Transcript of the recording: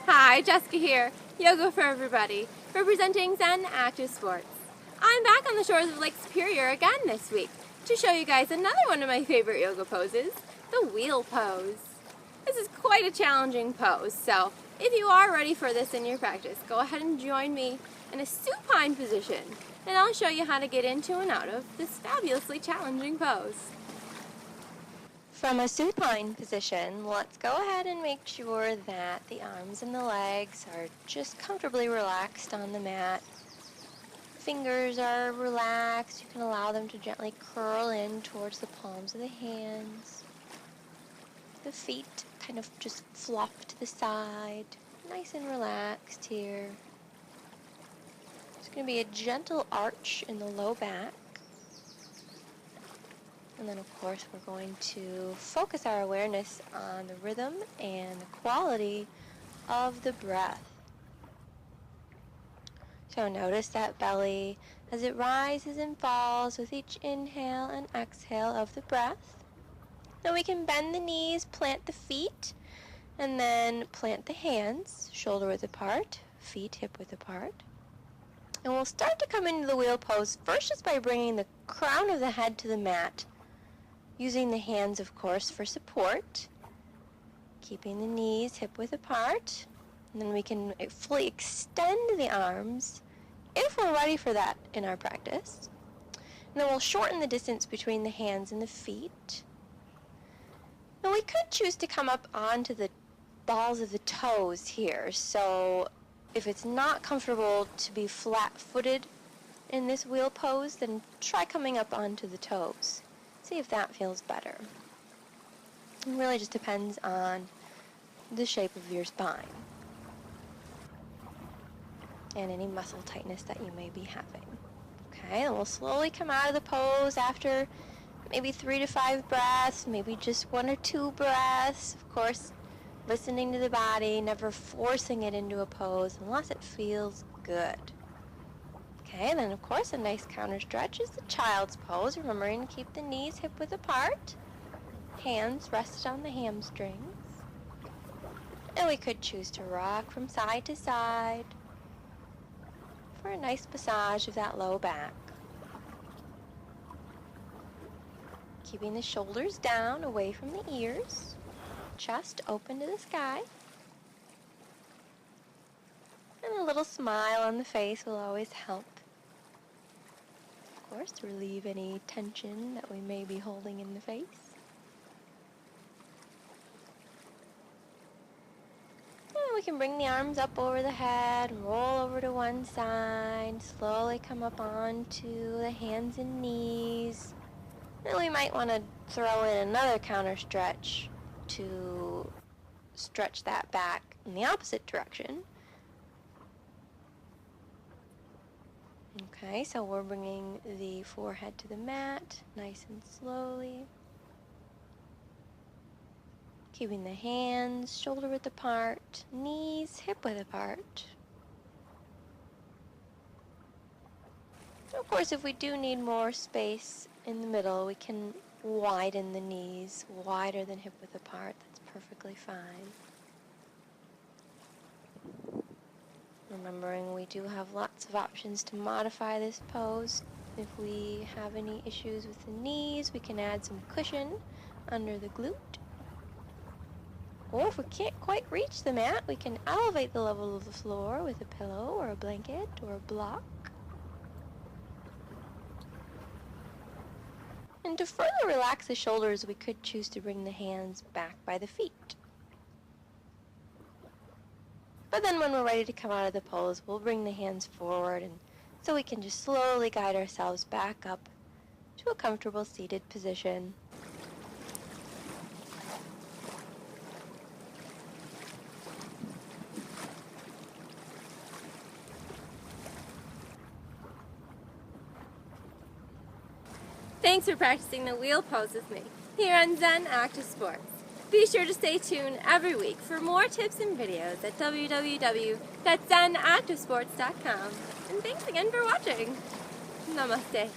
Hi, Jessica here, Yoga for Everybody, representing Zen Active Sports. I'm back on the shores of Lake Superior again this week to show you guys another one of my favorite yoga poses, the wheel pose. This is quite a challenging pose, so if you are ready for this in your practice, go ahead and join me in a supine position, and I'll show you how to get into and out of this fabulously challenging pose. From a supine position, let's go ahead and make sure that the arms and the legs are just comfortably relaxed on the mat. Fingers are relaxed. You can allow them to gently curl in towards the palms of the hands. The feet kind of just flop to the side, nice and relaxed here. There's going to be a gentle arch in the low back. And then, of course, we're going to focus our awareness on the rhythm and the quality of the breath. So notice that belly as it rises and falls with each inhale and exhale of the breath. Now we can bend the knees, plant the feet, and then plant the hands, shoulder width apart, feet hip width apart. And we'll start to come into the wheel pose first just by bringing the crown of the head to the mat, using the hands, of course, for support, keeping the knees hip width apart, and then we can fully extend the arms if we're ready for that in our practice. And then we'll shorten the distance between the hands and the feet. Now we could choose to come up onto the balls of the toes here, so if it's not comfortable to be flat-footed in this wheel pose, then try coming up onto the toes. See if that feels better. It really just depends on the shape of your spine and any muscle tightness that you may be having. Okay, and we'll slowly come out of the pose after maybe 3 to 5 breaths, maybe just 1 or 2 breaths. Of course, listening to the body, never forcing it into a pose unless it feels good. Okay, and then of course a nice counter stretch is the child's pose, remembering to keep the knees hip width apart, hands rested on the hamstrings. And we could choose to rock from side to side for a nice massage of that low back. Keeping the shoulders down away from the ears, chest open to the sky. And a little smile on the face will always help. Of course, to relieve any tension that we may be holding in the face. And we can bring the arms up over the head, roll over to one side, slowly come up onto the hands and knees. Then we might want to throw in another counter stretch to stretch that back in the opposite direction. Okay, so we're bringing the forehead to the mat, nice and slowly. Keeping the hands shoulder width apart, knees hip width apart. Of course, if we do need more space in the middle, we can widen the knees, wider than hip width apart. That's perfectly fine. Remembering we do have lots of options to modify this pose. If we have any issues with the knees, we can add some cushion under the glute. Or if we can't quite reach the mat, we can elevate the level of the floor with a pillow or a blanket or a block. And to further relax the shoulders, we could choose to bring the hands back by the feet. But then when we're ready to come out of the pose, we'll bring the hands forward, and so we can just slowly guide ourselves back up to a comfortable seated position. Thanks for practicing the wheel pose with me here on Zen Active Sports. Be sure to stay tuned every week for more tips and videos at www.zenactivesports.com. And thanks again for watching. Namaste.